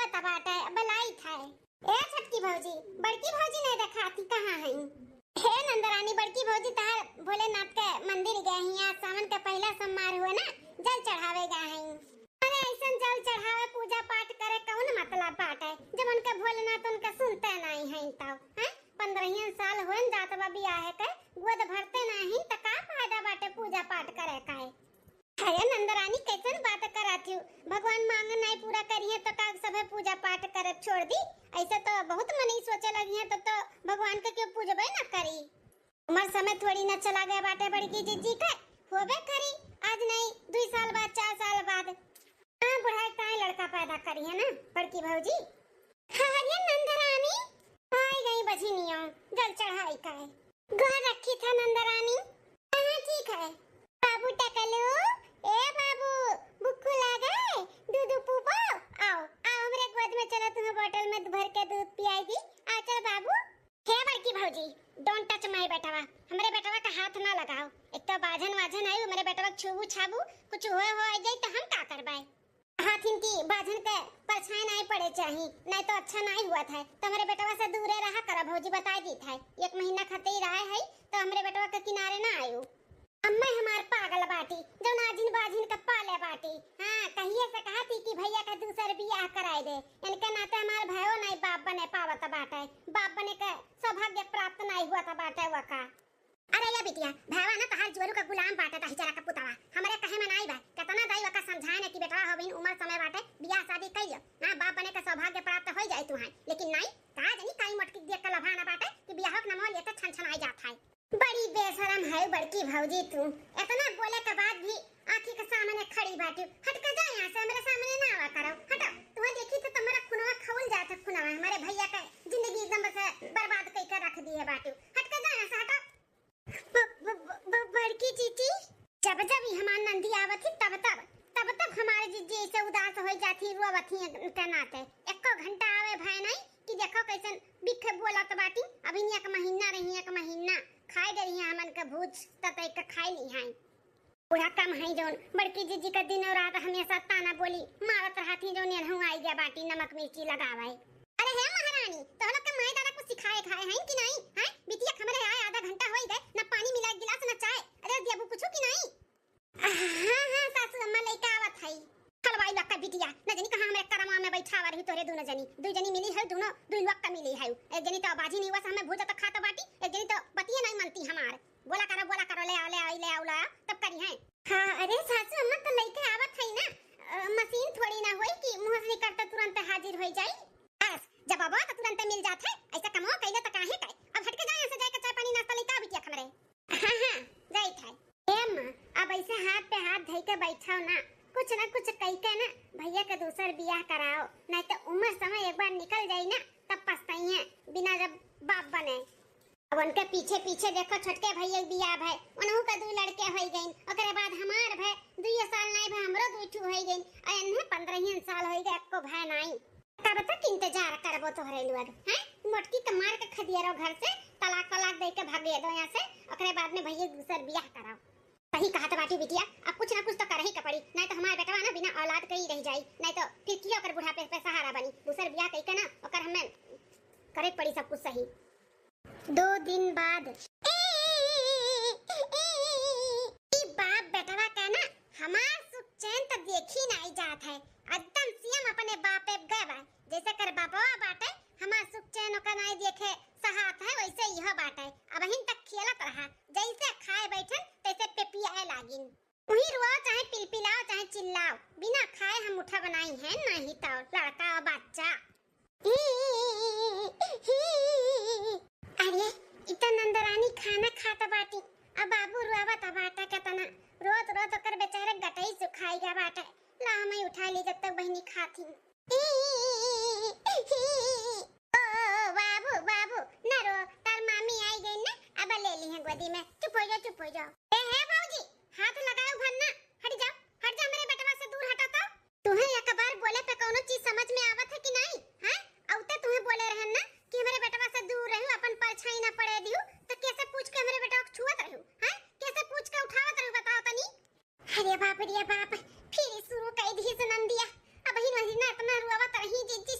हुआ तबाटा है बलाई था। ए छटकी भौजी, बड़की भौजी नहीं दिखाती कहाँ है? हे नंदरानी, बड़की भौजी तार भोलेनाथ के मंदिर गए हैं। आज सावन का पहला सोमवार हुआ ना, जल चढ़ावे गए हैं। अरे ऐसा जल चढ़ावे पूजा पाठ करे कौन मतलब बात है? जब उनका भोलेनाथ उनका सुनते नहीं है तब हैं? 15 साल होन जात बा बियाह के गोद भरते नहीं त का फायदा बाटे पूजा पाठ करे का है? अरे नंदरानी कैसन बात कराती हूँ? भगवान मांग नहीं पूरा करिए तो का सब पूजा पाठ करे छोड़ दी? ऐसे तो बहुत मनी सोचे लगी है तो भगवान के क्यों पूजबे ना करी? उम्र समय थोड़ी ना चला गया बाटे बड़की जीजी के होबे करी। आज नहीं 2 साल बाद 4 साल बाद हां बुढ़ाई का लड़का पैदा करी है ना बड़की भौजी। अरे नंदरानी आई गई बझिनियों, जल चढ़ाई का है घर रखी था नंदरानी। हां ठीक है बाबू टकलू। ए बाबू भूख लगे? दूध पूपो। आओ आओ हमरे गोद में चलो, तुम्हें बोतल में भर के दूध पियाएगी। आ चल बाबू। हे बड़की भौजी डोंट टच माय बेटवा, हमरे बेटवा का हाथ ना लगाओ। एक तो बाजन वाजन है मेरे बेटवा छुबू छाबू कुछ हो जाए तो हम का करबाए? हाथ इनकी बाजन के परछाई नहीं पड़े चाहिए, नहीं तो अच्छा नहीं हुआ था। तो हमारे बेटवा से दूरे रहा करा भौजी बता दी था। 1 महीना खाते ही रहा है तो हमारे बेटवा के किनारे ना आयो। अम्मा हमार पागल बाटी जो नाजिन बाजिन का पाले बाटी। हां कहिए से कहा थी कि भैया का दूसर बियाह कराए दे, इनके नाते हमार भयो नहीं बाप बने पावत बाटे। बाप बने के सौभाग्य प्राप्त नहीं हुआ था बाटे वका। अरे या बिटिया भावा ना तहार जोरू का गुलाम बाटे ता हिजरा का पुतवा हमरे कहे में नहीं बा। कितना दाई वका समझाए ना कि बेटा होबिन उम्र समय बाटे बियाह शादी कइयो ना, बाप बने का सौभाग्य प्राप्त हो जाए तुहां। लेकिन नहीं कहा जनी काई मटकी देख के लभाना बाटे कि बियाह के नाम लेते छन आई जात है। बड़ी बेशरम है बड़की भौजी तू, इतना बोले के बाद भी आंखी के सामने खड़ी बाटी। हट के जा यहां से, मेरे सामने ना आवा करो। हटो तुम्हें देखी तो तुम्हारा खुनवा खौल जात है। खुनवा हमारे भैया का जिंदगी एकदम से बर्बाद कई कर रख दी है बाटी। हट के जा यहां से हटो। बड़की जीजी जब जब हमार नंदी आवत थी तब हमारे जीजी ऐसे उदास हो जाती रोवती के नाते। एको घंटा आवे भय नहीं कि देखो कैसन बिखे बोलत बाटी। अभी 1 महीना रही 1 महीना खाए डरी है हमन के भूज ततई के खाई नहीं है। पूरा कम है जोन बड़की जीजी का दिन और रात हमेशा ताना बोली मारत रहती जो नेहू आई गया बाटी नमक मिर्ची लगावे। अरे हे महारानी तो लोग के माई दादा को सिखाए खाए हैं कि नहीं है? बिटिया खमरे आए आधा घंटा होई गए ना पानी मिला गिलास ना चाय। अरे देबू कुछ कि नहीं? हां सासू अम्मा लइका आवत है हलवाई लक्का बिटिया न जनी कहां हमरे करवा में बैठावा रही तोरे दोनों जनी। 2 जनी मिली है, दोनों 2 लक्का मिली है। एक जनी तो बाजी नहीं हुआ हमें भूजा तो खाता बाटी, एक जनी तो बतिया नहीं मनती हमार। बोला करो ले आओ तब करी है। हां अरे सासू अम्मा तो लइका आवत है ना, मशीन थोड़ी ना होई कि मुंह से करते तुरंत हाजिर हो जाई। बस जब आवा तो तुरंत मिल जात है। ऐसा कमो कइले तो काहे काय? अब हट के जा यहां से, जाके चाय पानी नाश्ता लेके आ बिटिया खमरे। हां जाई था। ए मां अब ऐसे हाथ पे हाथ धइ के बैठाओ ना, कुछ ना कुछ कह के ना भैया का दूसर बियाह कराओ, नहीं तो उम्र समय एक बार निकल जाई ना तब पछताई है बिना जब बाप बने। अब उनके पीछे पीछे देखो छोटके भैया बियाह भाई उनहु का 2 लड़के होई गइन। ओकरे बाद हमार भाई 2 साल नहीं भाई हमरो 2 ठू होई गइन। अने 15 साल होई गए एको भाई नहीं। कब तक इंतजार करबो तोहरे लोग हैं? मोटकी के मार के खदियारो घर से तलाक दे के भागे दो यहां से। ओकरे बाद में भैया दूसर बियाह कराओ। सही कहा तो बाटी बिटिया, अब कुछ ना कुछ तो कर ही के पड़ी, नहीं तो हमारे बेटवा ना बिना औलाद के ही रह जाई, नहीं तो फिर कियो कर बुढ़ापे पे सहारा बनी। दूसर बियाह कई के ना ओकर हमें करे पड़ी सब कुछ सही। 2 दिन बाद ई बाप बेटवा का ना हमार सुख चैन तो देखी नहीं जात है। एकदम सीएम अपने बापे गए बा जैसे कर बापवा बाटे हमार सुख चैन ओका नहीं देखे सहात है वैसे यह बाटे। अब हिन तक खेलत रहा जैसे खाए बैठन तैसे पेपियाए लागिन। वही रुआ चाहे पिलपिलाओ चाहे चिल्लाओ बिना खाए हम उठा बनाई है नहीं तो लड़का और बच्चा। अरे इतना नंदरानी खाना खाता बाटी अब बाबू रुआवत बाटा केतना रोत कर बेचारे गटई सुखाई गया बाटा। ला मैं उठा ली जब तक बहनी खाती। ओ बाबू ना रो तार मामी आई गई ना अब ले ली है गोदी में। चुप हो जाओ। ए हे भौजी हाथ लगाओ भन्ना, हट जा मेरे बेटवा से दूर हटा तो। तुम्हें एक बार बोले पे कोनो चीज समझ में आवत है कि नहीं हैं? औते तुम्हें बोले रहन ना कि मेरे बेटवा से दूर रहू अपन परछाई ना पड़े दियो तो कैसे पूछ के मेरे बेटवा को छुअत रहू हैं? कैसे पूछ के उठावत रहू बताओ तनी। अरे बाप फिर शुरू कर दी से नंदिया। अब ही महीना इतना रुआवत रही जीजी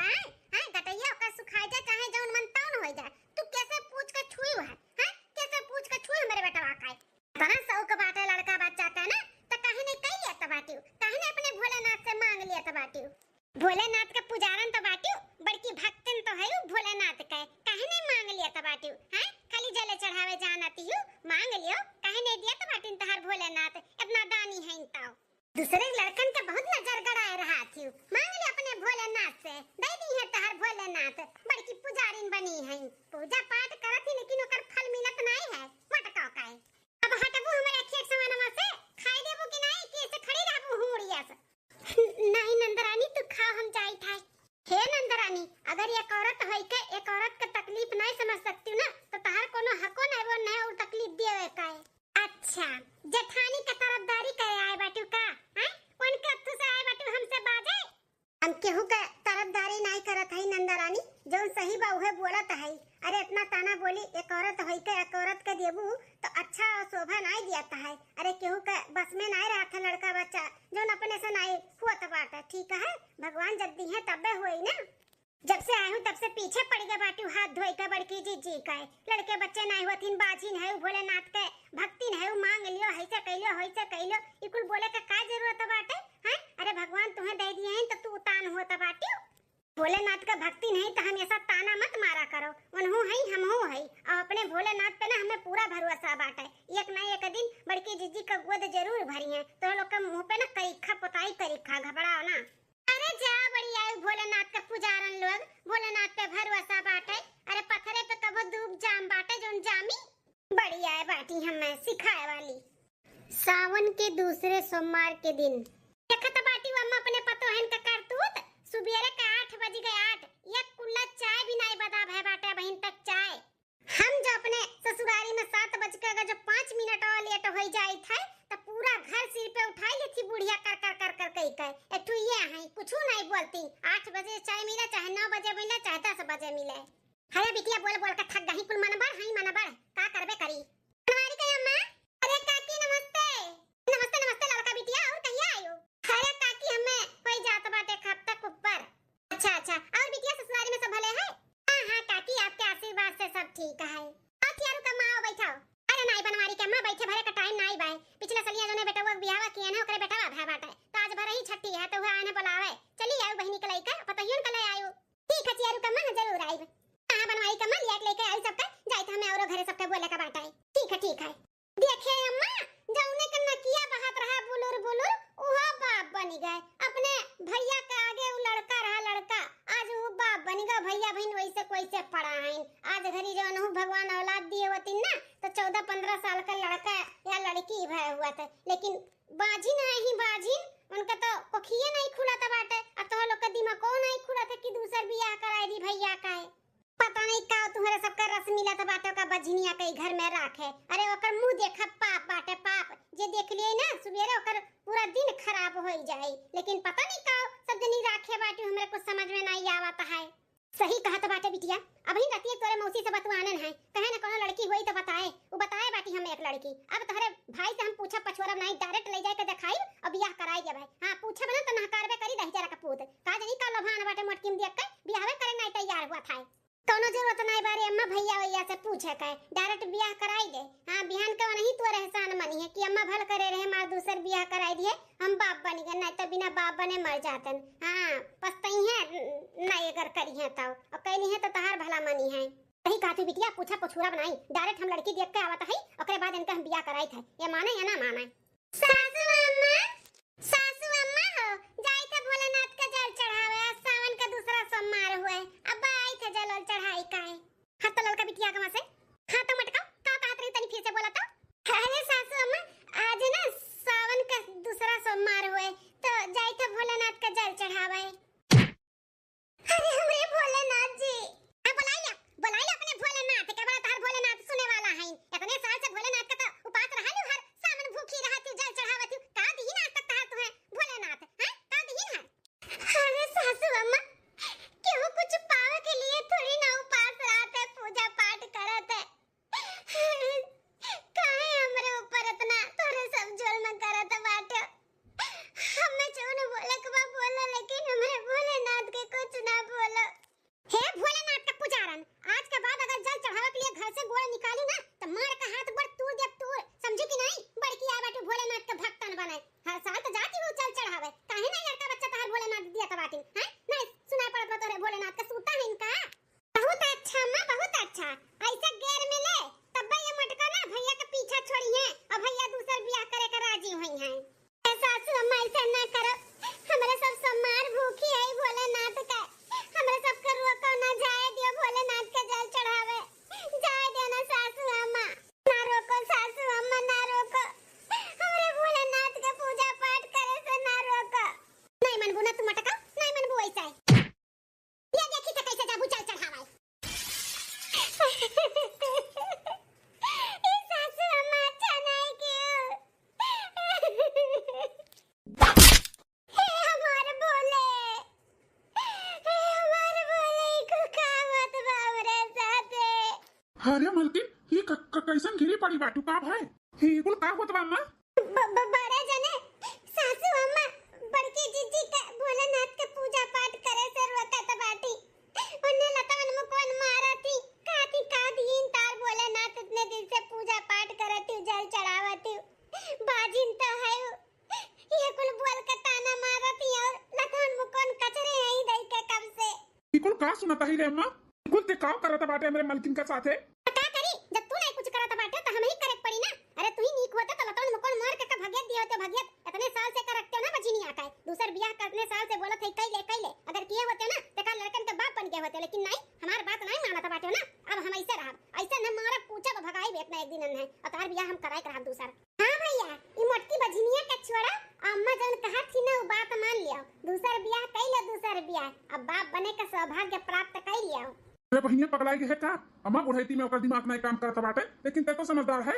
हवा है? हां गटैया ओकर सुखा जा चाहे जौन मन तौन हो जा, तू कैसे पूछ के छुई है? हां कैसे पूछ के छुई मेरे बेटा का? तना सौक बाटे लड़का बच्चा का ना, तो काहे नहीं कह लिया तबाटी? काहे नहीं अपने भोलेनाथ से मांग लिया तबाटी? भोलेनाथ का पुजारन तो बाटी, बड़की भक्तन तो है भोलेनाथ का, काहे नहीं मांग लिया तबाटी? हैं खाली जले चढ़ावे जानती हूँ, मांग लियो, काहे नहीं दिया तबाटी? तहार भोलेनाथ इतना दानी है इंताओ। दूसरे लड़कन के बहुत नजर गड़ाए रहा थी, मांग लिया अपने भोलेनाथ से, दे दी है तहार भोलेनाथ, बड़की पुजारिन बनी है, पूजा पाठ करत ही लेकिन ओकर फल मिलत नहीं है, मटका का है। अब हटबू हमारे खेत समानमा से, खाई देबू कि नहीं कि ऐसे खड़ी रहबू हुड़िया से? नहीं नंदरानी तू खा, हम जाई था। हे नंदरानी, अगर एक औरत होई के एक औरत के तकलीफ नहीं समझ सकती ना, तो तहार कोनो हको नहीं वो नहीं और तकलीफ देवे का है। अच्छा जेठानी का तरफदारी करे आए बाटू का? हैं कौन के अत्तू से आए बाटू हमसे बाजे? हम केहू के तरफदारी नहीं करत है नंदरानी, जो सही बा उहे बोलत है। अरे इतना ताना बोली एक औरत होई के एक औरत के देबू तो अच्छा शोभा नहीं दियाता है। अरे केहू के बस में नहीं रहता लड़का बच्चा जो अपने से नहीं हुआ बाटा, ठीक है भगवान जब दी है तबे हुई ना। जब से आए हूँ तब से पीछे पड़ गया बाटू हाथ धोई के बड़की जी का है, लड़के बच्चे नहीं होतीन, बाजी है भोलेनाथ के भक्ति है, मांग लियो ऐसे कइलो वैसे कइलो, इकुल बोले का का जरूरत बाटे? हैं अरे भगवान तुम्हें दे दिए हैं तो तू तान होता बाटू। भोलेनाथ का भक्ति नहीं तो हमेशा ताना मत मारा करो, उन्हों है हमहू है, और अपने भोलेनाथ पे ना हमें पूरा भरोसा बाटे, एक ना एक दिन बड़की जीजी का गोद जरूर भरी है, तो लोग के मुंह पे ना करीखा पोताई करीखा, घबराओ ना। अरे जा बढ़िया भोलेनाथ का पुजारन लोग, भोलेनाथ पे भरोसा बाटे, अरे पत्थरे पे कबो डूब जाम बाटे जोन जामी, बढ़िया है बाटी हमें सिखाए वाली। सावन के दूसरे सोमवार के दिन देखत बाटी अम्मा अपने पतोहन का करतूत, सुबेरे का 8 बज गए, 8 एक कुल्ला चाय भी नहीं बता भय बाटे बहन तक चाय। हम जो अपने ससुरारी में 7 बज के अगर जो 5 मिनट और लेट हो जाई था तो पूरा घर सिर पे उठाई ली थी बुढ़िया कर कर कर कर कही कर एठू ये है कुछ नहीं बोलती, 8 बजे चाय मिले चाहे 9 बजे मिले चाहे 10 बजे मिले। अरे बिटिया बोल बोल के थक गई, कुल मन बढ़ हई मन बढ़ का करबे करी। हमारी कही अम्मा, अरे काकी नमस्ते। नमस्ते नमस्ते लड़का बिटिया, और कहिया आयो? अरे काकी हमें कोई जात बाटे खब तक ऊपर। अच्छा अच्छा, और बिटिया ससुरारी में सब भले है? हां हां काकी आपके आशीर्वाद से सब ठीक है। और तियारू का मां बैठाओ। अरे नहीं बनवारी के अम्मा बैठे भरे का टाइम नहीं बाय, पिछले सलिया जोने बेटा वो बियाह किए ना ओकरे बेटा भय बाटे, तो आज भरे ही छठी है तो वो आने बुलावे, चली आयो बहनी के लइका पतहियन के ले आयो। ठीक है तियारू का मां जरूर आइब। हां बनवारी का मां लेके लेके आई सबका, जाई त हमें औरो घरे सबके बोले का बाटा है। ठीक है ठीक है। देखे अम्मा जौने के नकिया बहत रहा बुलुर बुलुर ओहा बाप बन गए, अपने भैया के आगे वो लड़का रहा लड़का, आज वो बाप बन गया, भैया बहन वैसे कोइसे पढ़ाइन। आज घरी जो अनहु भगवान औलाद दिए होती ना तो 14-15 साल का लड़का या लड़की भय हुआ था, लेकिन बाजिन नहीं बाजिन उनका तो कोखिए नहीं खुला था बाटे, अब तो लोग का दिमाग को नहीं खुला था कि दूसर बियाह कराई दी भैया का है। पता नहीं का तुम्हारे सबका रस मिला था बाटो का बजनिया के घर में राखे। अरे ओकर मुंह देखा पाप बाटे पाप, जे देख लिए ना सुबेरे ओकर पूरा दिन खराब हो जाए, लेकिन पता नहीं का सब जनी राखे बाटी हमरे कुछ समझ में नहीं आवता है। सही कहा तो बाटे बिटिया, अभी रतिया तोरे मौसी से बतवानन है, कहे ना कोनो लड़की होई तो बताए, वो बताए बाटी हमें एक लड़की। अब तोहरे भाई से हम पूछा पछोरा नहीं, डायरेक्ट ले जाए के दिखाई और बियाह कराई दे भाई। हां पूछे बना तो नहकारबे करी दही जरा का पूत का जनी का लोभान बाटे मोटकीम देख के बियाहवे करे नहीं तैयार हुआ था, कोनो जरूरत नहीं बारे अम्मा भैया भैया से पूछे के डायरेक्ट बियाह कराई दे। हां बिहान का नहीं तो रहसान मनी है कि अम्मा भल करे रहे मार दूसर बियाह कराई दिए, हम बाप बन गए, नहीं तो बिना बाप बने मर जातन। हां पछताई है नहीं अगर करी है तो, और कहली है तो तहार भला मनी है। सही कहती बिटिया, पूछा पछूरा बनाई, डायरेक्ट हम लड़की देख के आवत है, ओकरे बाद इनका हम बियाह कराई थे, ये माने या ना माने। सासू अम्मा हो जाई थे भोलेनाथ का जल चढ़ावे, सावन का दूसरा सोमवार हुए, अब आई थे जल चढ़ाई काहे। हां तो लड़का बिटिया कहां से? हां तो मटका का कहत रही तनी फिर से बोला तो। अरे सासू अम्मा आज ना सावन का दूसरा सोमवार हुए तो जाई थे भोलेनाथ का जल चढ़ावे। अरे हमरे भोलेनाथ जी, हां बुलाई ले अपने भोलेनाथ के, बड़ा तार भोलेनाथ सुने वाला है, इतने साल से भोलेनाथ का तो उपास रहलु, हर सावन भूखी रहती जल चढ़ावती, का अरे मलकिन ये कैसन घिरी पड़ी बाटू का भाई ही कुल का होत बा अम्मा बड़ा जने सासू अम्मा बड़की जीजी का भोलेनाथ के पूजा पाठ करे से रोकत बाटी उन्हें लतावन मुकवन मारती काती का दिन तार भोलेनाथ इतने दिन से पूजा पाठ करती जल चढ़ावती बाजिन तो है ये कुल बोल के ताना मारती और लतावन मुकवन कचरे यही दई के कब से ये कुल का सुनता ही रे अम्मा कुल ते का करत बाटे मेरे मलकिन के साथे का करी जब तू नहीं कुछ करत बाटे तो हम ही करे पड़ी ना अरे तू ही नीक होता तो लतावन मुकवन मार के भगियत दियो तो भगियत इतने साल से करते हो ना बची नहीं आता है दूसर बियाह करने साल से बोलत है कई ले अगर किए होते ना तो का लड़कन के बाप बन गए होते लेकिन नहीं हमार बात नहीं मानत बाटे ना अब हम ऐसे रहब ऐसे न मारब पूछब भगाई बेट ना एक दिन है और तार बियाह हम कराई करब दूसर हां भैया ई मोटकी बझनिया के छोड़ा अम्मा जन कहा थी ना वो बात मान लियो दूसर बियाह कइले दूसर बियाह अब बाप बने का सौभाग्य प्राप्त कइ लियो अरे बहिनिया पगलाई है का अम्मा बुढ़ैती में ओकर दिमाग नहीं काम करत बाटे लेकिन ते तो समझदार है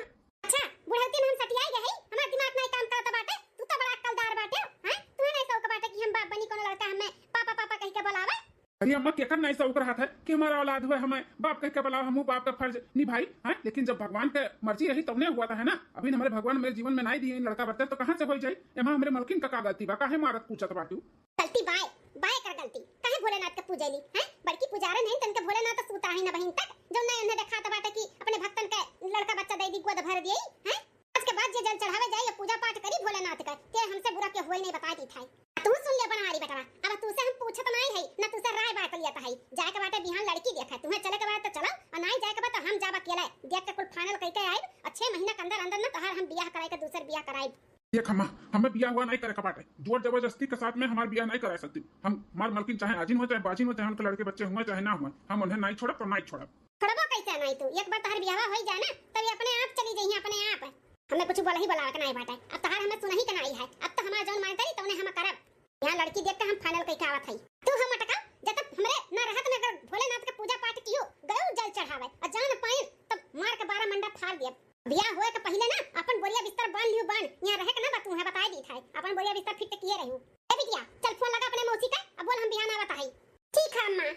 अच्छा बुढ़ौती में हम सटियाई गए हमार दिमाग नहीं काम करत बाटे तू तो बड़ा अक्लदार बाटे हैं तू नहीं सौक बाटे कि हम बाप बनी कोनो लड़का हमें पापा पापा कह के बुलावे अरे अम्मा केकर नहीं सौक रहा था कि हमारा औलाद हुआ हमें बाप कह के बुलाओ हमहू बाप का फर्ज निभाई हैं लेकिन जब भगवान के मर्जी रही तब नहीं हुआ था है ना अभी हमारे भगवान मेरे जीवन में नहीं दिए लड़का बच्चा तो कहां से हो जाए एमा हमरे मलकिन का गलती बा काहे मारत पूछत बाटू गलती बाय बाय कर गलती काहे भोलेनाथ के पूजेली हैं बड़की पुजारन है तन के भोलेनाथ तो सूता ही ना बहिन तक जो नहीं उन्हें देखा बाटे कि अपने भक्तन के लड़का बच्चा दे दी गोद भर दिए हैं आज के बाद जे जल चढ़ावे जाए या पूजा पाठ करी भोलेनाथ का ते हमसे बुरा के होई नहीं बता दी था तू सुन ले बनवारी बेटा अब तू से हम पूछत नहीं है ना तू से राय बात लिया है जाए के बाटे बिहान लड़की देखा तुम्हें चले के बाद तो चलो और नहीं जाए के बाद तो हम जाब अकेले देख के कुल फाइनल कह के आए और 6 महीना के अंदर अंदर ना तोहार हम बियाह कराए के दूसर बियाह कराए देख अम्मा हमें बियाह हुआ नहीं करे का बाटे जोर जबरदस्ती के साथ में हमारा बियाह नहीं करा सकती हम हमार मलकिन चाहे आजिन हो चाहे बाजिन हो चाहे उनके लड़के बच्चे हुए चाहे ना हुए हम उन्हें नहीं छोड़ब तो नहीं छोड़ब छोड़बो कैसे नहीं तू एक बार तोहार बियाह हो जाए ना तभी अपने आप चली जाइए अपने आप हमें कुछ बोला ही बोला के नहीं बाटे अब तोहार हमें सुनही के नहीं है अब तो हमारा जौन मानता तौने हम करब यहां लड़की देख के हम फाइनल कह के आवत हई तू हम अटका जब तक हमरे ना रहत ना कर भोलेनाथ के पूजा पाठ कियो गयो जल चढ़ावे और जान पाए तब मार के 12 मंडा फाड़ दिया बियाह होए के पहले ना अपन बोरिया बिस्तर बांध लियो बांध यहां रहे के ना बात तू है बताई दी था अपन बोरिया बिस्तर फिट किए रहू ए बिटिया चल फोन लगा अपने मौसी का अब बोल हम बिहान आवत हई ठीक है अम्मा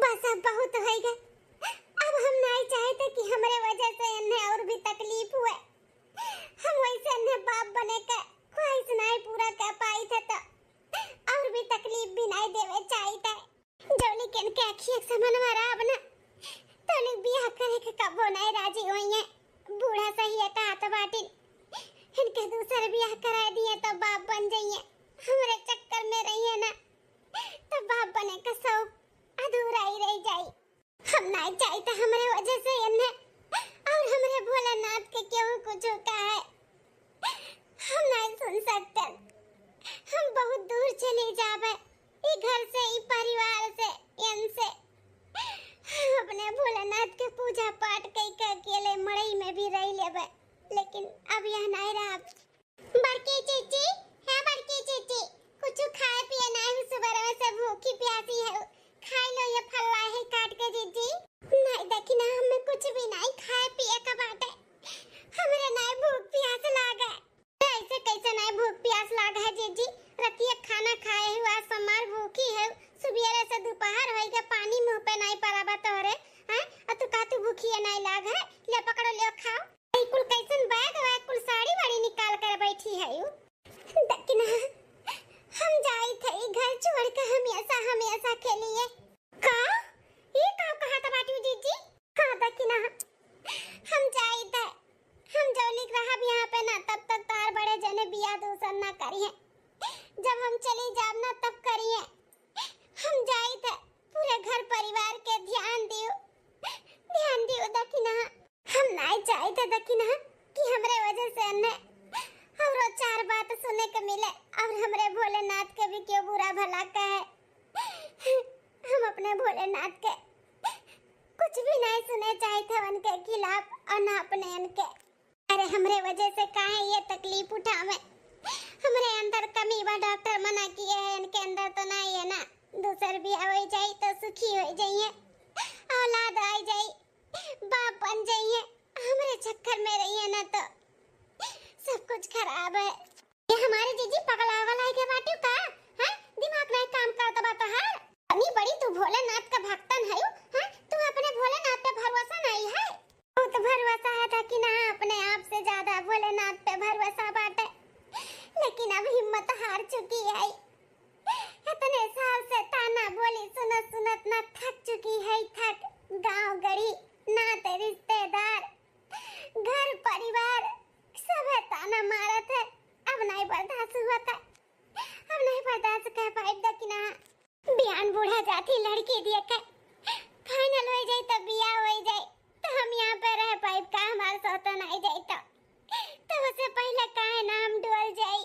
बस अब बहुत हो गए अब हम नहीं चाहते कि हमारे वजह से इन्हें और भी तकलीफ हुए हम वैसे इन्हें बाप बने के ख्वाहिश नहीं पूरा कर पाई थे तो और भी तकलीफ भी नहीं देवे चाहिए जो लेकिन के अखियां समन मारा अब ना तो लोग बियाह करे के कबो नहीं राजी होई है बूढ़ा सही है कहा तो बाटी इनके दूसरे बियाह करा दिए तो बाप बन जाइए हमारे चक्कर में रही है ना तो बाप बने का शौक अधूरा ही रह जाए हम नहीं चाहते हमारे वजह से इन्हें और हमारे भोलेनाथ के क्यों कुछ होता है हम नहीं सुन सकते हम बहुत दूर चले जावे ई घर से ई परिवार से इनसे अपने भोलेनाथ के पूजा पाठ कई के अकेले मड़ई में भी रह लेबे लेकिन अब यह नहीं रहा बड़की चीची है बड़की चीची कुछ खाए पिए नहीं सुबह में से भूखी प्यासी है खाई लो ये फल्ला है काट के जीजी नहीं देखी ना हमें कुछ भी नहीं खाए पिए का बाटे हमरे नहीं भूख प्यास लागे ऐसे कैसे नहीं भूख प्यास लागे है जीजी रतिया खाना खाए हुआ समार भूखी है सुबेरे से दोपहर होई के पानी मुंह पे नहीं पराबा तोरे हैं और तू का तू भूखी है नहीं लाग है ले पकड़ो ले खाओ ए कुल कैसन बैग है कुल साड़ी वाड़ी निकाल कर बैठी है यू लेकिन हम जाई थे घर छोड़ के हमेशा के लिए का ये का कहा था बाटी जीजी का देखी ना हम जाई थे हम जो लिख रहा भी यहाँ पे ना तब तक तार बड़े जने बिया दूसर ना करिए जब हम चली जाब ना तब करिए हम जाई थे पूरे घर परिवार के ध्यान दियो दखिना हम नहीं चाहते दखिना कि हमरे वजह से ने और चार बात सुने के मिले और हमरे भोलेनाथ के भी क्यों बुरा भला कहे हम अपने भोलेनाथ के कुछ भी नहीं सुने चाहते उनके खिलाफ और ना अपने उनके अरे हमरे वजह से काहे ये तकलीफ उठावे हमरे अंदर कमी बा डॉक्टर मना किए है इनके अंदर तो नहीं है ना दूसर भी हो जाए तो सुखी हो जाइए औलाद आ जाए बाप बन जाइए हमरे चक्कर में रही है ना तो सब कुछ खराब है ये हमारे जीजी पगला वाला के बाटू का हैं दिमाग नहीं काम करता बा तो है अनी बड़ी तू भोलेनाथ का भक्तन है हैं तू अपने भोलेनाथ पे भरोसा नहीं है चुकी है थक। गांव गड़ी, नाते रिश्तेदार, घर परिवार सब है ताना मारत है। अब नहीं बर्दाश्त हुआ था, अब नहीं बर्दाश्त कर पाएगा कि ना। बयान बूढ़ा जाती लड़की दिए के फाइनल हो जाए तब बिया हो जाए तो हम यहाँ पे रह पाए का। हमारे साथ नहीं जाए तो उससे पहले काहे नाम डोल जाए।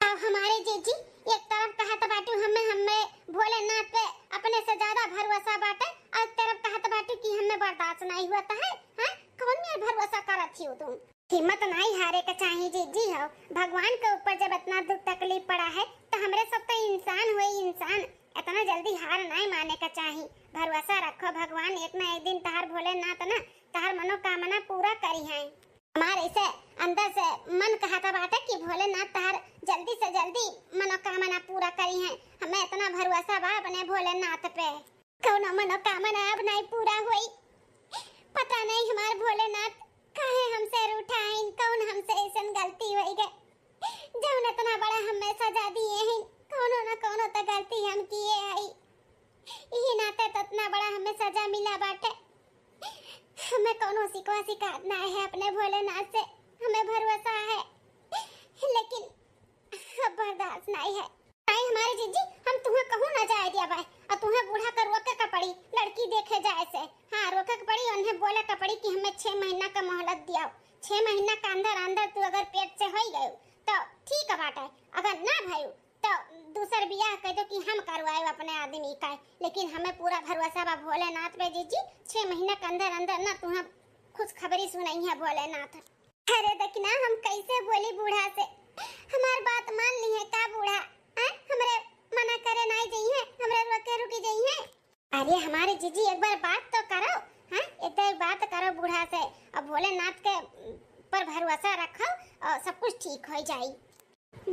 अब हमारे जीजी एक तरफ कहा तो बाटू हमें भोलेनाथ पे अपने से ज्यादा भरोसा बाटे और एक तरफ कहा तो बाटू कि हमें बर्दाश्त नहीं होता है। हां कौन में भरोसा करत ही हो तुम। हिम्मत नहीं हारे का चाहिए जीजी हो। भगवान के ऊपर जब इतना दुख तकलीफ पड़ा है तो हमरे सब तो इंसान हुए इंसान, इतना जल्दी हार नहीं माने का चाहिए। भरोसा रखो भगवान एक ना एक दिन तहार भोलेनाथ ना तहार मनोकामना पूरा करी है। हमारे से अंदर से मन कहता बाटे कि भोलेनाथ तहार जल्दी से जल्दी मनोकामना पूरा करी है। हमें इतना भरोसा बा अपने भोलेनाथ पे। कौन मनोकामना अब नहीं पूरा हुई पता नहीं। हमारे भोलेनाथ काहे हमसे रूठाइन, कौन हमसे ऐसन गलती हुई गए जौन इतना बड़ा हमें सजा दिए हैं। कोनो न कोनो तो गलती हम किए है, यही नाते तो इतना बड़ा हमें सजा मिला बाटे। हमें कोनो सिकवा शिकायत ना है अपने भोलेनाथ से, हमें भरोसा है लेकिन अब बर्दाश्त नहीं है। नहीं हमारे जीजी हम तुम्हें कहूँ ना जाए दिया भाई और तुम्हें बूढ़ा कर रोके का पड़ी लड़की देखे जाए से। हाँ रोके का पड़ी, उन्हें बोले का पड़ी कि हमें 6 महीना का मोहलत दिया। 6 महीना का अंदर अंदर तू अगर पेट से हो गए तो ठीक है बात है, अगर ना भाई तो दूसर बियाह कह दो कि हम करवाए अपने आदमी का। लेकिन हमें पूरा भरोसा बा भोलेनाथ पे जीजी। 6 महीना के अंदर अंदर ना तुम्हें कुछ खबरी सुनाई है भोलेनाथ। अरे देखना हम कैसे बोली बूढ़ा से, हमार बात मान ली है का बूढ़ा? हमरे मना करे नहीं जाइए, हमरे रोके रुकी जाइए। अरे हमारे जीजी एक बार बात तो करो। हाँ एक बार बात करो बूढ़ा से और भोलेनाथ के पर भरोसा रखो और सब कुछ ठीक हो जाए।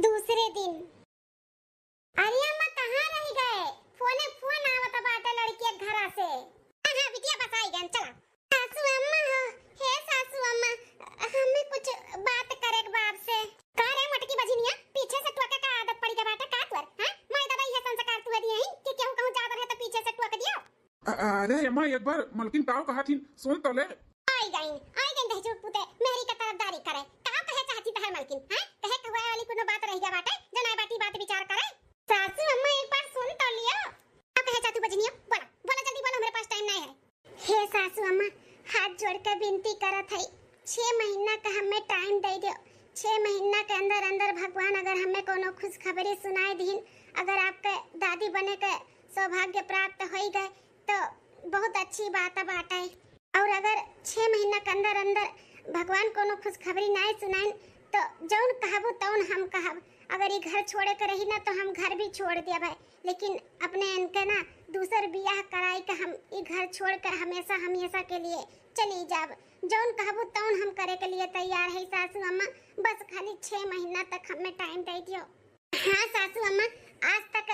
दूसरे दिन अरे अम्मा कहाँ रह गए? फोन आवत बाटे लड़की के घर से। हां बिटिया बताई गन चला। सासू अम्मा हो, हे सासू अम्मा हमें कुछ बात करे के बाप से। का रे मटकी बजिनिया पीछे से टोके का आदत पड़ी के बाटे का तोर? हां मैं दादा ये संस्कार तू दिए हैं कि केहू कहूं जात रहे तो पीछे से टोक दियो। अरे अम्मा एक बार मलकिन ताऊ कहा थी सुन तो ले। आई गई दहजू पुते मेरी का तरफदारी करे। का कहे चाहती तहर मलकिन? हां कहे कहवे वाली कोनो बात रह गया बाटे जना बाटी बात विचार करे। सासू अम्मा एक बार सुन तो लियो। अब कहे चाहती बजनिया बोला जल्दी बोलो मेरे पास टाइम नहीं है। हे सासू अम्मा हाथ जोड़ कर विनती करत है 6 महीना का हमें टाइम दे दो। 6 महीना के अंदर अंदर भगवान अगर हमें कोनो खुश खबरी सुनाए दीन, अगर आपके दादी बने के सौभाग्य प्राप्त हो गए तो बहुत अच्छी बात बाटे। और अगर 6 महीना के अंदर अंदर भगवान कोनो खुश खबरी नहीं सुनाइन तो जौन कहबो तौन हम कहब। अगर ये घर छोड़े के रही ना तो हम घर भी छोड़ दिया भाई, लेकिन अपने इनके ना दूसर बियाह कराई के हम ये घर छोड़कर हमेशा हमेशा के लिए चली जाब। जौन कहबो तौन हम करे के लिए तैयार है सासू अम्मा, बस खाली 6 महीना तक हमें टाइम दे दियो। हाँ सासू अम्मा आज तक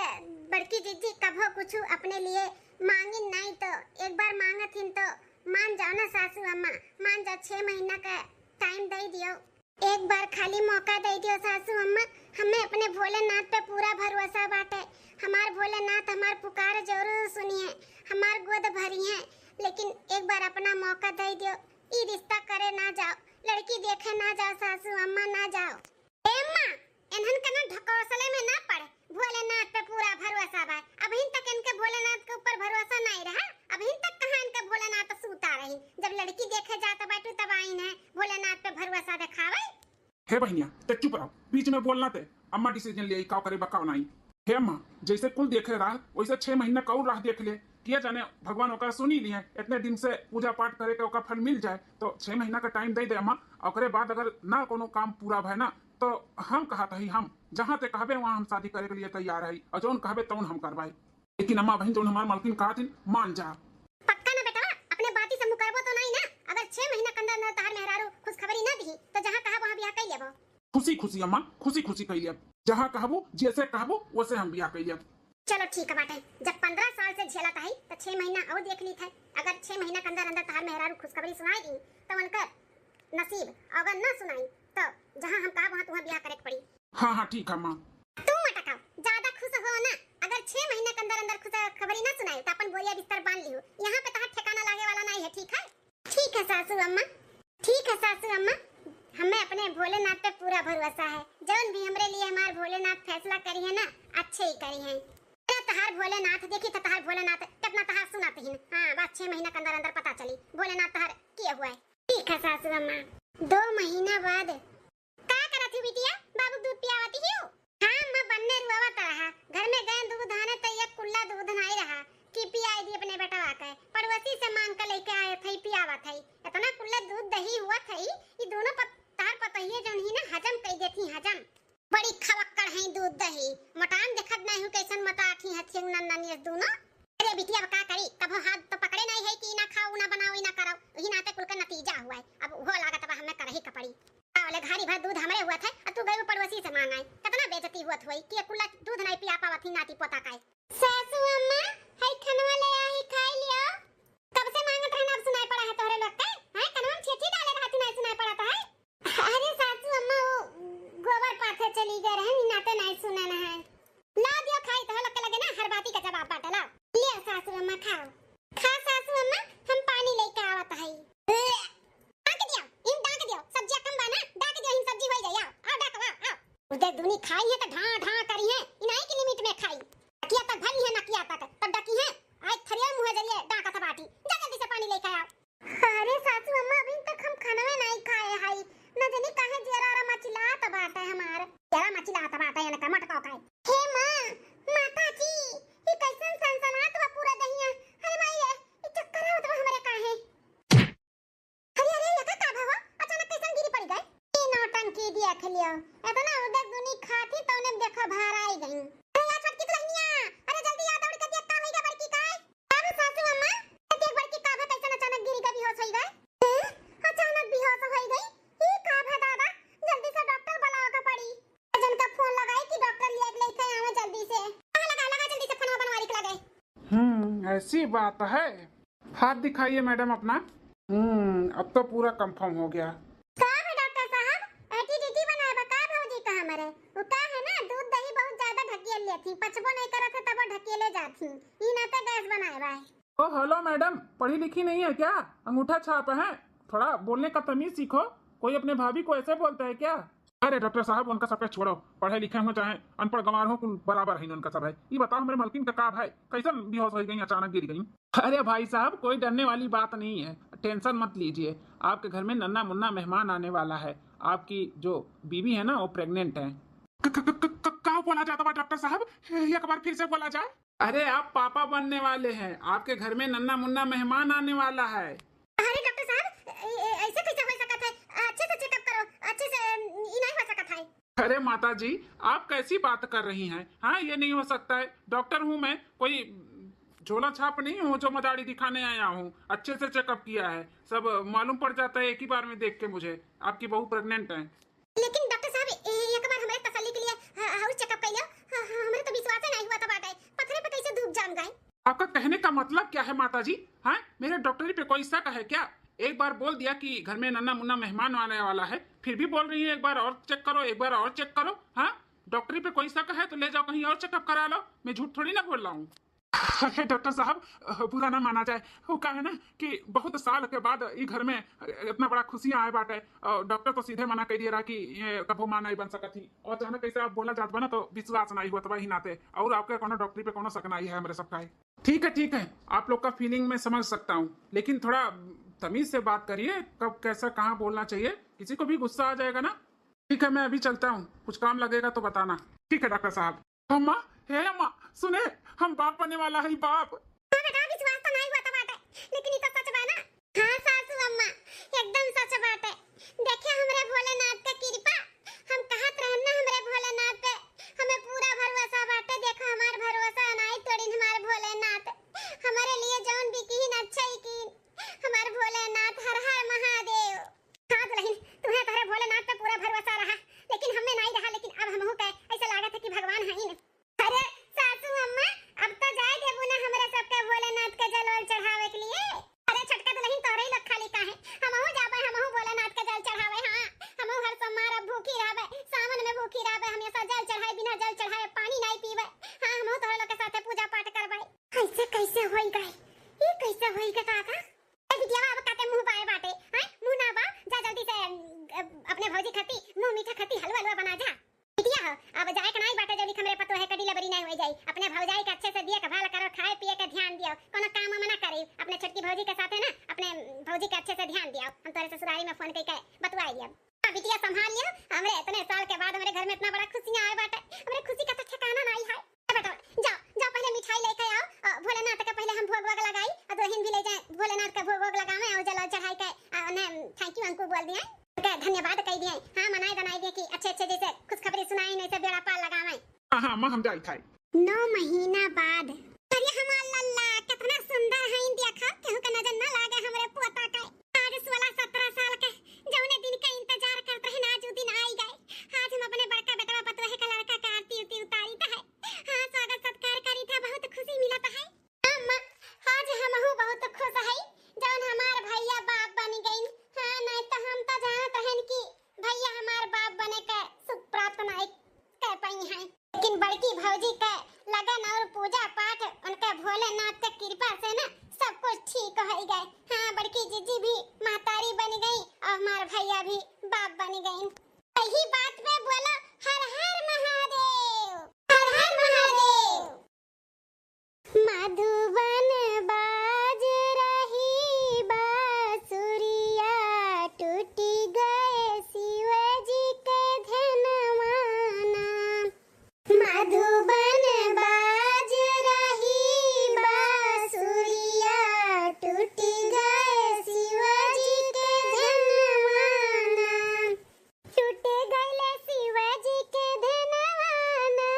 बड़की जीजी कभो कुछ अपने लिए मांगी नहीं तो एक बार मांगत हिन तो मान जाओ ना सासू अम्मा, मान जाओ 6 महीना का टाइम दे दियो। एक बार खाली मौका दे दियो सासू अम्मा, हमें अपने भोलेनाथ पे पूरा भरोसा बाटे। हमार भोलेनाथ हमार पुकार जरूर सुनिए, हमार गोद भरिए, लेकिन एक बार अपना मौका दे दियो। ई रिश्ता करे ना जाओ, लड़की देखे ना जाओ सासू अम्मा ना जाओ। ए अम्मा इन्हन के ना ढकोसले में ना पड़े, भोलेनाथ पे पूरा भरोसा बा। अभी तक इनके भोलेनाथ के ऊपर भरोसा नहीं रहा, अभी तक कहां इनके भोलेनाथ सूता रही। जब लड़की देखे जाता बाटू तब आइन है भोलेनाथ पे भरोसा दिखावे। हे बहनिया ते चुप रहो, बीच में बोलना ते अम्मा डिसीजन ले काव करे बकाव नहीं। हे अम्मा जैसे कुल देखे राह वैसे 6 महीना का राह देख ले, किया जाने भगवान ओका सुनी लिए इतने दिन से पूजा पाठ करे के ओका फल मिल जाए तो 6 महीना का टाइम दे दे अम्मा। ओकरे बाद अगर ना कोनो काम पूरा भय ना तो हम कहत ही हम जहाँ ते कहबे वहाँ हम शादी करे के लिए तैयार है और जौन कहबे तौन हम करवाए। लेकिन अम्मा बहन जौन हमार मालकिन कहा थी मान जा। पक्का ना बेटा अपने बाती से मुकरबो तो नहीं ना? अगर 6 महीना के अंदर तार मेहरारू खुश खबरी ना दी तो जहाँ कहा वहाँ बियाह कर लेबो। खुशी खुशी अम्मा खुशी खुशी कह लिया, जहाँ कहबो जैसे कहबो वैसे हम बियाह कर लिया। चलो ठीक है बाटे, जब 15 साल से झेलत है तो 6 महीना और देख ली था। अगर 6 महीना के अंदर अंदर तार मेहरारू खुश खबरी सुनाई दी तो उनका नसीब, अगर ना सुनाई तो जहाँ हम कहा वहाँ तुम्हें बियाह करे पड़ी। हाँ हाँ ठीक है माँ। तुम मटकाओ ज्यादा खुश हो ना, अगर अगर 6 महीना के अंदर अंदर खुद खबरी ना सुनाई तो अपन बोरिया बिस्तर बांध लियो। यहाँ पे तहार ठिकाना लागे वाला नहीं है, ठीक है? ठीक है सासू अम्मा, ठीक है सासू अम्मा। हमें अपने भोलेनाथ पे पूरा भरोसा है। जौन भी हमरे लिए हमार भोलेनाथ फैसला करी है ना, अच्छे ही करी है। तहार भोलेनाथ देखी तो तहार भोलेनाथ कितना तहार सुनाते हैं। हाँ, बस 6 महीना के अंदर अंदर पता चली भोलेनाथ तहार किया हुआ है। ठीक है सासू अम्मा। 2 महीना बाद का करत थी बिटिया? बाबू दूध पियावती ही हो? हाँ अम्मा, बनने रुआवत रहा। घर में गए दूध आने तो एक कुल्ला दूध नहीं रहा कि पियाई दी अपने बेटा आके। पड़ोसी से मांग कर लेके आए थे, पियावत है। इतना कुल्ला दूध दही हुआ था। ये दोनों तार पतहिए जौन ही ना हजम कर देती, हजम बड़ी खवक्कड़ है दूध दही। मटान देखत नहीं हूं कैसन मटाठी हथी नन्नी दोनों। अरे बिटिया का करी, कभो हाथ तो पकड़े नहीं है कि ना खाओ ना बनाओ ना करो। वही नाते कुल का नतीजा हुआ है। अब वो लागत अब हमें करही कपड़ी। वाले घारी भर दूध हमरे हुआ था और तू गई पड़ोसी से मांगाई। कितना बेइज्जती हुआ थई कि कुल्ला दूध नहीं पिया पावत थी नाती पोता का। सासू अम्मा, है खनवा ले आई खाई लियो। कब से मांगत रहना, अब सुनाई पड़ा है तोरे लोग के? हैं कनवा छेठी डाले रहती नहीं सुनाई पड़ा था है? अरे सासू अम्मा, वो गोबर पाथे चली गए रहे, नाते नहीं सुने ना है। ला दियो खाई तो लग लगे ना हर बाती का जवाब बाटला। ले सासू अम्मा खाओ। खा सासू अम्मा, हम पानी लेके आवत है। डाक दियो, इन डाक दियो, सब्जी कम बना, डाक दियो, इन सब्जी हो जाए। आओ डाकवा, आओ। उधर दुनी खाई है तो ढा ढा करी है, इनाई की लिमिट में खाई। किया तक भरी है ना किया तक तब डाकी है। आज थरिया मुंह जरिए डाका था बाटी। जा जल्दी से पानी लेके आओ। अरे सासू अम्मा, अभी तक हम खाना में नहीं खाए है। न जाने काहे जरा मचिला तबाता है हमार। जरा मचिला तबाता है ना टमाटर का खाए। हे मां, माता जी, ये कैसन सनसनात हुआ पूरा दहिया। अरे भाई ये चक्कर आवत बा हमरे काहे। अरे अरे ये का भावा, अचानक कैसन गिरी पड़ गए। ये नौटंकी दिया खलियो। इतना उधर दुनी खाती तौने देखा बाहर आई गई। अरे यार छटकी तो लहनिया, अरे जल्दी आ दौड़ के देख का होइगा बड़की का। अब सासू अम्मा, देख बड़की का भा कैसन अचानक गिरी का बेहोश हो गए। अचानक बेहोश हो गई। ये का भा दादा, जल्दी से डॉक्टर बुलाओ का पड़ी। जन का फोन लगाई कि डॉक्टर लेके आवे जल्दी से। लगा जल्दी से फोन बनवारी के लगे। ऐसी बात है। हाथ दिखाइए मैडम अपना। अब तो पूरा कंफर्म हो गया। का है डॉक्टर साहब, एटीडीटी बनाए बका भौजी का हमरे। वो का है ना, दूध दही बहुत ज्यादा ढकेल लेती, पचबो नहीं करत है तब ढकेले जाती। ई नाते गैस बनाए बा। ओ हेलो मैडम, पढ़ी लिखी नहीं है क्या? अंगूठा छाप है, थोड़ा बोलने का तमीज सीखो। कोई अपने भाभी को ऐसे बोलता है क्या? अरे डॉक्टर साहब, उनका सब छोड़ो। पढ़े लिखे हो चाहे अनपढ़ गंवार हो, कुल बराबर है उनका सब है। ये बताओ हमारे मलकिन का का भाई कैसे बेहोश हो गई, अचानक गिर गई? अरे भाई साहब, कोई डरने वाली बात नहीं है, टेंशन मत लीजिए। आपके घर में नन्ना मुन्ना मेहमान आने वाला है। आपकी जो बीवी है ना, वो प्रेग्नेंट है। क्या बोला जाता है डॉक्टर साहब? एक बार फिर से बोला जाए। अरे आप पापा बनने वाले हैं, आपके घर में नन्ना मुन्ना मेहमान आने वाला है। अरे डॉक्टर साहब, ऐसे कैसे हो सकता है? अच्छे से चेकअप करो, अच्छे से ई नहीं हो सकता है। अरे माता जी, आप कैसी बात कर रही हैं? हाँ, ये नहीं हो सकता है। डॉक्टर हूँ मैं, कोई झोला छाप नहीं हूँ जो मदारी दिखाने आया हूँ। अच्छे से चेकअप किया है, सब मालूम पड़ जाता है एक ही बार में देख के मुझे। आपकी बहू प्रेग्नेंट है। लेकिन डॉक्टर साहब, एक बार हमारे तसल्ली के लिए और चेकअप कर लियो। हमें तो विश्वास नहीं हुआ था बाटे, पथरे पे कैसे धूप जम गए। आपका कहने का मतलब क्या है माता जी? हाँ, मेरे डॉक्टरी पे कोई शक है क्या? एक बार बोल दिया कि घर में नन्ना मुन्ना मेहमान आने वाला है, फिर भी बोल रही है एक बार और चेक करो, एक बार और चेक करो। हाँ, डॉक्टरी पे कोई शक है तो ले जाओ कहीं और चेकअप करा लो। मैं झूठ थोड़ी ना बोल रहा हूँ। अरे डॉक्टर साहब, बुरा ना माना जाए। वो कहा है ना कि बहुत साल के बाद ये घर में इतना बड़ा खुशियां आए बाटे। डॉक्टर तो सीधे मना कर दिया रहा कि ये कभो मां नहीं बन सकती। और अचानक कैसे आप बोला जात बना तो विश्वास नहीं हुआ तब ही नाते। और आपके कोनो डॉक्टरी पे कोनो शक नहीं है हमारे सबका। ठीक है, आप लोग का फीलिंग मैं समझ सकता हूँ, लेकिन थोड़ा तमीज से बात करिए। कब कैसा कहाँ बोलना चाहिए, किसी को भी गुस्सा आ जाएगा ना। ठीक है, मैं अभी चलता हूँ, कुछ काम लगेगा तो बताना। ठीक है डॉक्टर साहब। अम्मा, हे अम्मा सुने, हम बाप बनने वाला है, बाप। हाँ बेटा, विश्वास तो नहीं हुआ था बाटे, लेकिन ये तो सच बा ना। हाँ सासू अम्मा, एकदम सच बात है। देखिए हमरे भोलेनाथ का कृपा, हम कहत रहन ना हमरे भोलेनाथ पे हमें पूरा भरोसा बाटे। देखो हमार भरोसा नहीं तोड़ी हमार भोलेनाथ। हमारे लिए जौन भी कीन अच्छा ही कीन हमार भोलेनाथ। हर हर महादेव। हाँ दुल्हन, तुम्हें तुम्हारे भोलेनाथ पे पूरा भरोसा रहा, लेकिन हमें नहीं रहा। लेकिन अब हम हो गए, ऐसा लागत है कि भगवान है ही नहीं। अरे सासू अम्मा, अब तो जाए देबू ना हमरे सब वही का का ए बिटिया अब काते मुंह पाए बाटे हैं मुंह ना बा जा जल्दी से अपने भौजी खाती मुंह मीठा खाती हलवा हलवा बना जा बिटिया हो अब जाए के नहीं बाटे जल्दी हमरे पतो है कडी लबरी नहीं हो जाई अपने भौजाई के अच्छे से दिया के भाल करो खाए पिए के ध्यान दियो कोनो काम मना करी अपने छोटकी भौजी के साथ है ना अपने भौजी के अच्छे से ध्यान दियो हम तोरे ससुराली में फोन करके बतवाई दियो बिटिया संभाल लियो हमरे इतने साल के बाद हमारे घर में इतना बड़ा खुशियां आए बाटे हमरे खुशी का तो ठिकाना नहीं है बेटा जाओ जाओ पहले मिठाई लेके आओ भोलेनाथ के पहले हम भोग वोग लगाई और दोहिन भी ले जाए भोलेनाथ का भोग वोग लगावे और जल चढ़ाई के उन्हें थैंक यू अंकु बोल दिए के धन्यवाद कह दिए हां मनाई बनाई दिए कि अच्छे अच्छे जैसे खुशखबरी सुनाई नहीं से बेड़ा पार लगावे हां मां हम जाई थाई 9 महीना बाद अरे हमार लल्ला कितना सुंदर है इंडिया खा केहू के नजर ना लागे हमरे पोता के आज 16-17 साल के जौने दिन का इंतजार करते हैं आज वो दिन आई गए आज हम अपने बड़का बेटा पतोहे का लड़का का आरती उतारी था हां स्वागत सत्कार करी था बहुत खुशी मिलता है अम्मा आज हमहु बहुत खुश है जौन हमार भैया बाप बन गई हां नहीं तो हम तो जानत हन कि भैया हमार बाप बने के सुख प्राप्त नहीं कर पाई हैं लेकिन बड़की भौजी का लगन और पूजा पाठ उनके भोलेनाथ के कृपा से ना सब कुछ ठीक हो गए हाँ बड़की जीजी भी मातारी बन गई और हमारे भैया भी बाप बन गए सही बात पे बोलो हर हर महादेव हर हर महादेव मधुबन बाज रही बांसुरिया टूटी गए शिव जी के धनवाना मधुबन बाज रही बांसुरिया टूटी गए शिव जी के धनवाना टूट गए शिव जी के धनवाना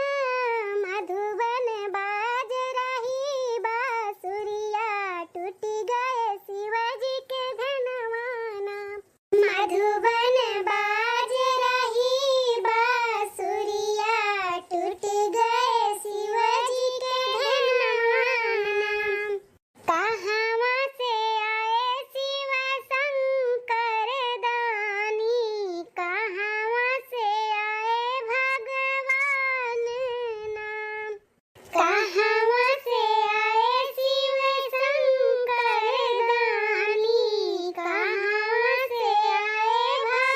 मधुबन बाज रही बांसुरिया टूटी गए शिव जी के धनवाना मधुबन बाज रही बांसुरिया टूट गए शिव जी के धनवाना कहाँ से आए शिव शंकर दानी कहाँ से आए भगवान नाम कहाँ से आए शिव शंकर दानी कहाँ से आए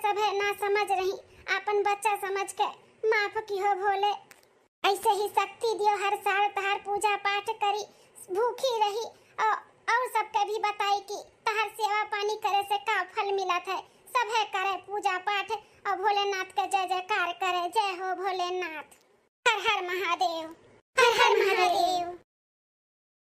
सब है ना समझ रही, अपन बच्चा समझ के माफ की हो भोले। ऐसे ही शक्ति दियो, हर साल तहार पूजा पाठ करी, भूखी रही और सबके भी बताई कि तहार सेवा पानी करे से का फल मिलत है। सब है करे पूजा पाठ और भोलेनाथ के जय जयकार करे। जय हो भोलेनाथ, हर हर महादेव।